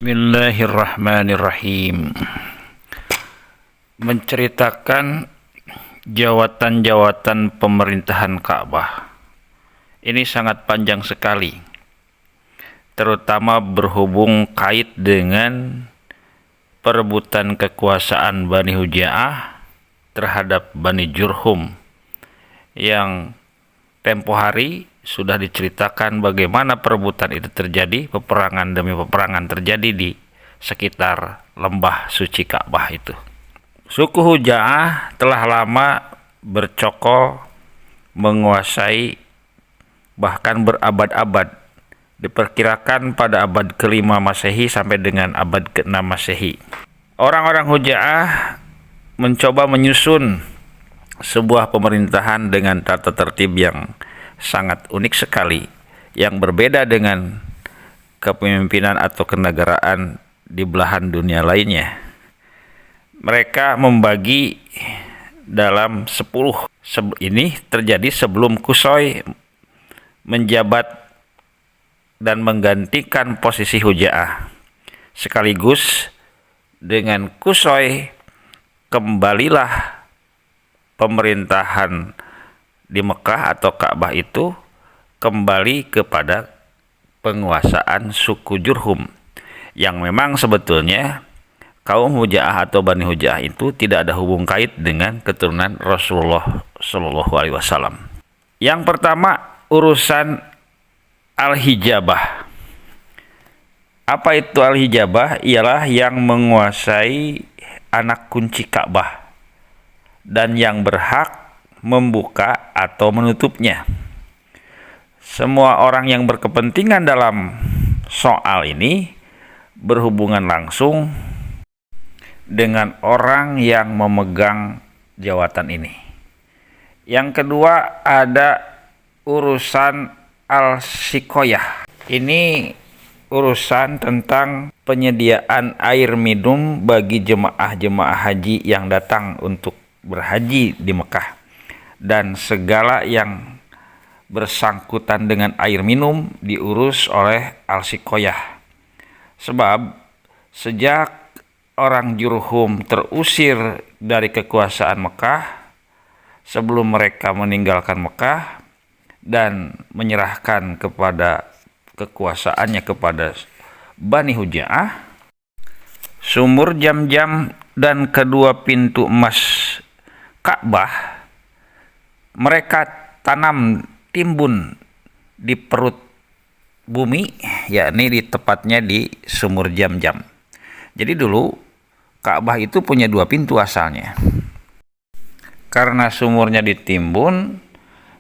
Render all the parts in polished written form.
Bismillahirrahmanirrahim. Menceritakan jawatan-jawatan pemerintahan Ka'bah. Ini sangat panjang sekali, terutama berhubung kait dengan perebutan kekuasaan Bani Huja'ah terhadap Bani Jurhum, yang tempo hari sudah diceritakan bagaimana perebutan itu terjadi, peperangan demi peperangan terjadi di sekitar lembah suci Ka'bah itu. Suku Huja'ah telah lama bercokol, menguasai, bahkan berabad-abad. Diperkirakan pada abad ke-5 Masehi sampai dengan abad ke-6 Masehi. Orang-orang Huja'ah mencoba menyusun sebuah pemerintahan dengan tata tertib yang sangat unik sekali, yang berbeda dengan kepemimpinan atau kenegaraan di belahan dunia lainnya. Mereka membagi dalam 10. Ini terjadi sebelum Qusay menjabat dan menggantikan posisi Huja'ah. Sekaligus dengan Qusay kembalilah pemerintahan di Mekah atau Ka'bah itu kembali kepada penguasaan suku Jurhum, yang memang sebetulnya kaum Huja'ah atau Bani Huja'ah itu tidak ada hubung kait dengan keturunan Rasulullah Shallallahu Alaihi Wasallam. Yang pertama, urusan Al-Hijabah. Apa itu Al-Hijabah? Ialah yang menguasai anak kunci Ka'bah dan yang berhak membuka atau menutupnya. Semua orang yang berkepentingan dalam soal ini berhubungan langsung dengan orang yang memegang jawatan ini. Yang kedua, ada urusan al-siqoyah. Ini urusan tentang penyediaan air minum bagi jemaah-jemaah haji yang datang untuk berhaji di Mekah, dan segala yang bersangkutan dengan air minum diurus oleh al-siqoyah. Sebab sejak orang Jurhum terusir dari kekuasaan Mekah, sebelum mereka meninggalkan Mekah dan menyerahkan kepada kekuasaannya kepada Bani Huja'ah, sumur Jam-Jam dan kedua pintu emas Ka'bah mereka timbun di perut bumi, yakni tepatnya di sumur Jam-Jam. Jadi dulu Ka'bah itu punya dua pintu asalnya. Karena sumurnya ditimbun,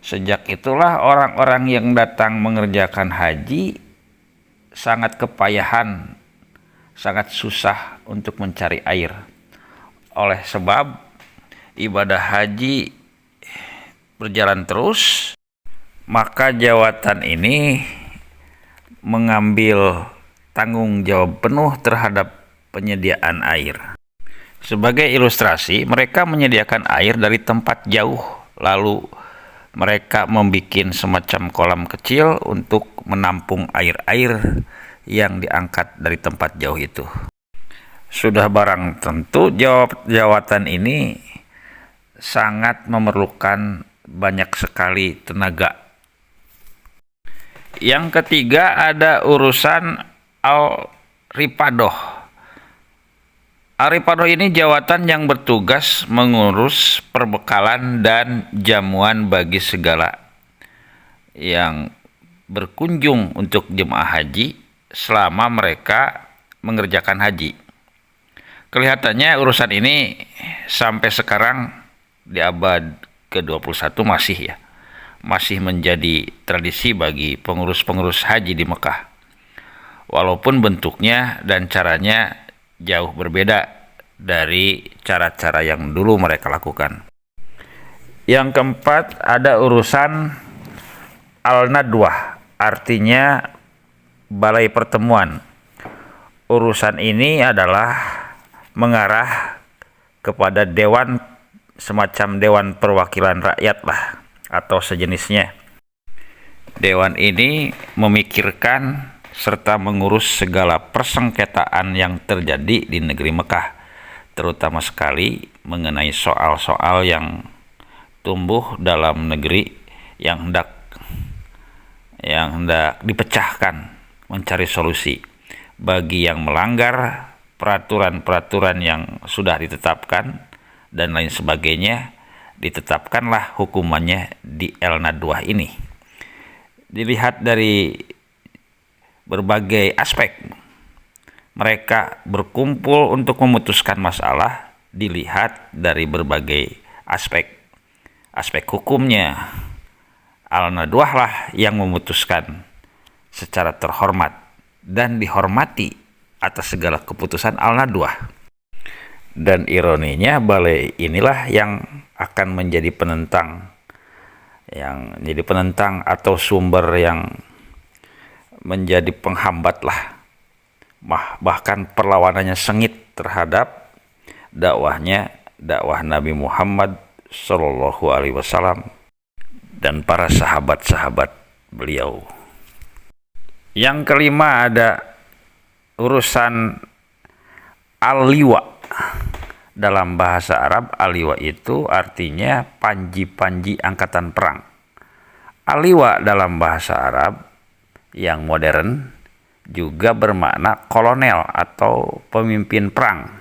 sejak itulah orang-orang yang datang mengerjakan haji sangat kepayahan, sangat susah untuk mencari air. Oleh sebab ibadah haji berjalan terus, maka jawatan ini mengambil tanggung jawab penuh terhadap penyediaan air. Sebagai ilustrasi, mereka menyediakan air dari tempat jauh, lalu mereka membuat semacam kolam kecil untuk menampung air-air yang diangkat dari tempat jauh itu. Sudah barang tentu jawatan ini sangat memerlukan banyak sekali tenaga. Yang ketiga, ada urusan Al-Ripadoh. Al-Ripadoh ini jawatan yang bertugas mengurus perbekalan dan jamuan bagi segala yang berkunjung untuk jemaah haji selama mereka mengerjakan haji. Kelihatannya urusan ini sampai sekarang di abad ke-21 masih menjadi tradisi bagi pengurus-pengurus haji di Mekah, walaupun bentuknya dan caranya jauh berbeda dari cara-cara yang dulu mereka lakukan. Yang keempat, ada urusan Al-Nadwah, artinya balai pertemuan. Urusan ini adalah mengarah kepada semacam dewan perwakilan rakyat atau sejenisnya. Dewan ini memikirkan serta mengurus segala persengketaan yang terjadi di negeri Mekah, terutama sekali mengenai soal-soal yang tumbuh dalam negeri yang hendak dipecahkan, mencari solusi bagi yang melanggar peraturan-peraturan yang sudah ditetapkan dan lain sebagainya. Ditetapkanlah hukumannya di El-Nadwah ini. Dilihat dari berbagai aspek, mereka berkumpul untuk memutuskan masalah. Dilihat dari berbagai aspek hukumnya, Al-Nadwah lah yang memutuskan secara terhormat dan dihormati atas segala keputusan Al-Nadwah. Dan ironinya, balai inilah yang akan menjadi penentang atau sumber yang menjadi penghambat lah, bahkan perlawanannya sengit terhadap dakwah Nabi Muhammad Shallallahu Alaihi Wasallam dan para sahabat-sahabat beliau. Yang kelima ada urusan al-liwa. Dalam bahasa Arab, al-liwa itu artinya panji-panji angkatan perang. Al-liwa dalam bahasa Arab yang modern juga bermakna kolonel atau pemimpin perang.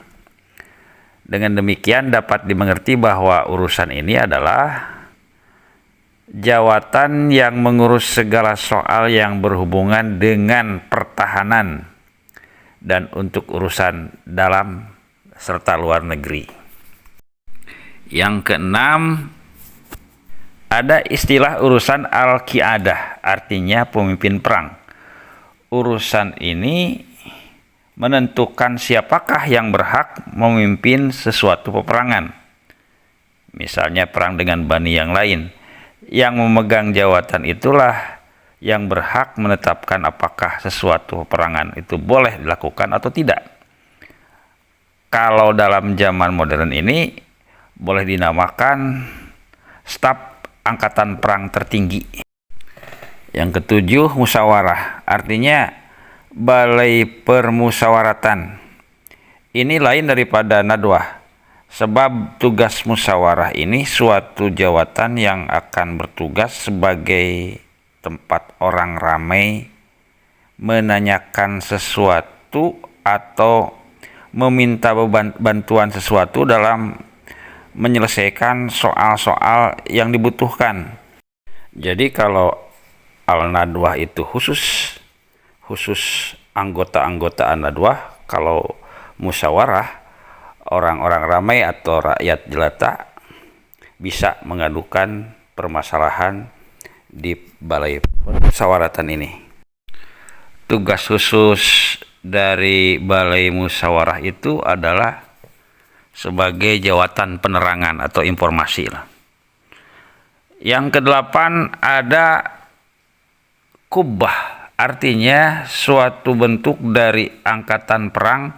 Dengan demikian dapat dimengerti bahwa urusan ini adalah jawatan yang mengurus segala soal yang berhubungan dengan pertahanan dan untuk urusan dalam serta luar negeri. Yang keenam, ada istilah urusan al-qiadah, artinya pemimpin perang. Urusan ini menentukan siapakah yang berhak memimpin sesuatu peperangan. Misalnya perang dengan bani yang lain. Yang memegang jawatan itulah yang berhak menetapkan apakah sesuatu peperangan itu boleh dilakukan atau tidak. Kalau dalam zaman modern ini boleh dinamakan staf angkatan perang tertinggi. Yang ketujuh, musyawarah, artinya balai permusyawaratan. Ini lain daripada nadwah, sebab tugas musyawarah ini suatu jawatan yang akan bertugas sebagai tempat orang ramai menanyakan sesuatu atau meminta bantuan sesuatu dalam menyelesaikan soal-soal yang dibutuhkan. Jadi kalau al-nadwah itu khusus anggota-anggota al-nadwah, kalau musyawarah orang-orang ramai atau rakyat jelata bisa mengadukan permasalahan di balai musyawaratan ini. Tugas khusus dari balai musyawarah itu adalah sebagai jawatan penerangan atau informasi. Yang kedelapan ada kubbah, artinya suatu bentuk dari angkatan perang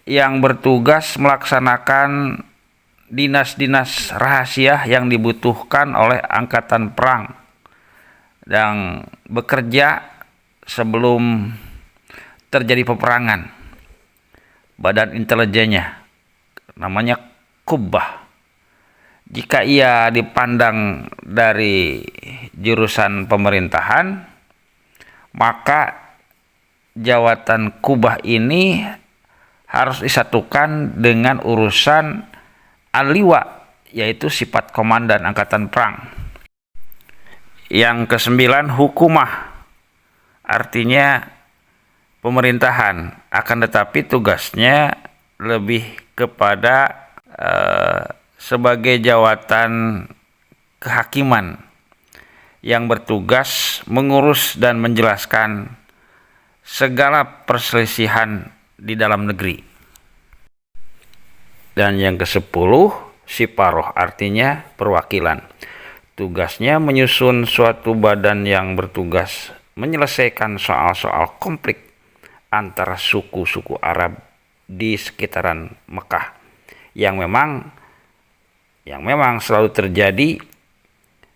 yang bertugas melaksanakan dinas-dinas rahasia yang dibutuhkan oleh angkatan perang yang bekerja sebelum terjadi peperangan. Badan intelijennya namanya kubbah. Jika ia dipandang dari jurusan pemerintahan, maka jawatan kubbah ini harus disatukan dengan urusan al-liwa, yaitu sifat komandan angkatan perang. Yang kesembilan, hukumah, artinya pemerintahan, akan tetapi tugasnya lebih kepada sebagai jawatan kehakiman yang bertugas mengurus dan menjelaskan segala perselisihan di dalam negeri. Dan yang ke-10, siparoh, artinya perwakilan. Tugasnya menyusun suatu badan yang bertugas menyelesaikan soal-soal konflik antara suku-suku Arab di sekitaran Mekah yang memang selalu terjadi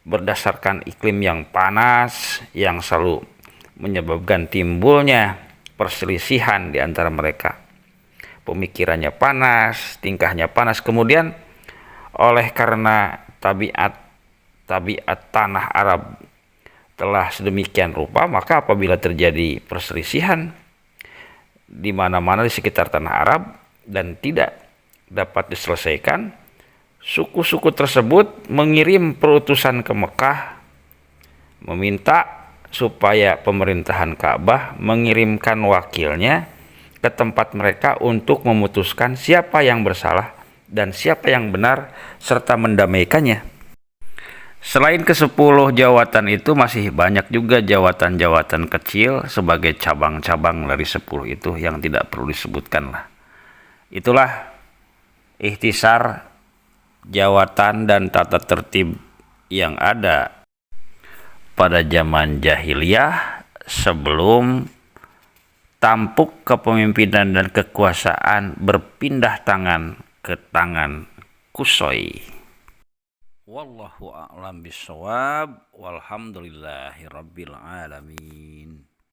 berdasarkan iklim yang panas yang selalu menyebabkan timbulnya perselisihan di antara mereka. Pemikirannya panas, tingkahnya panas. Kemudian oleh karena tabiat tanah Arab telah sedemikian rupa, maka apabila terjadi perselisihan di mana-mana di sekitar tanah Arab dan tidak dapat diselesaikan, suku-suku tersebut mengirim perutusan ke Mekah meminta supaya pemerintahan Ka'bah mengirimkan wakilnya ke tempat mereka untuk memutuskan siapa yang bersalah dan siapa yang benar serta mendamaikannya. Selain ke-10 jawatan itu, masih banyak juga jawatan-jawatan kecil sebagai cabang-cabang dari 10 itu yang tidak perlu disebutkan lah. Itulah ikhtisar jawatan dan tata tertib yang ada pada zaman jahiliyah sebelum tampuk kepemimpinan dan kekuasaan berpindah tangan ke tangan Qusay. Wallahu a'lam bishawab, walhamdulillahi rabbil alamin.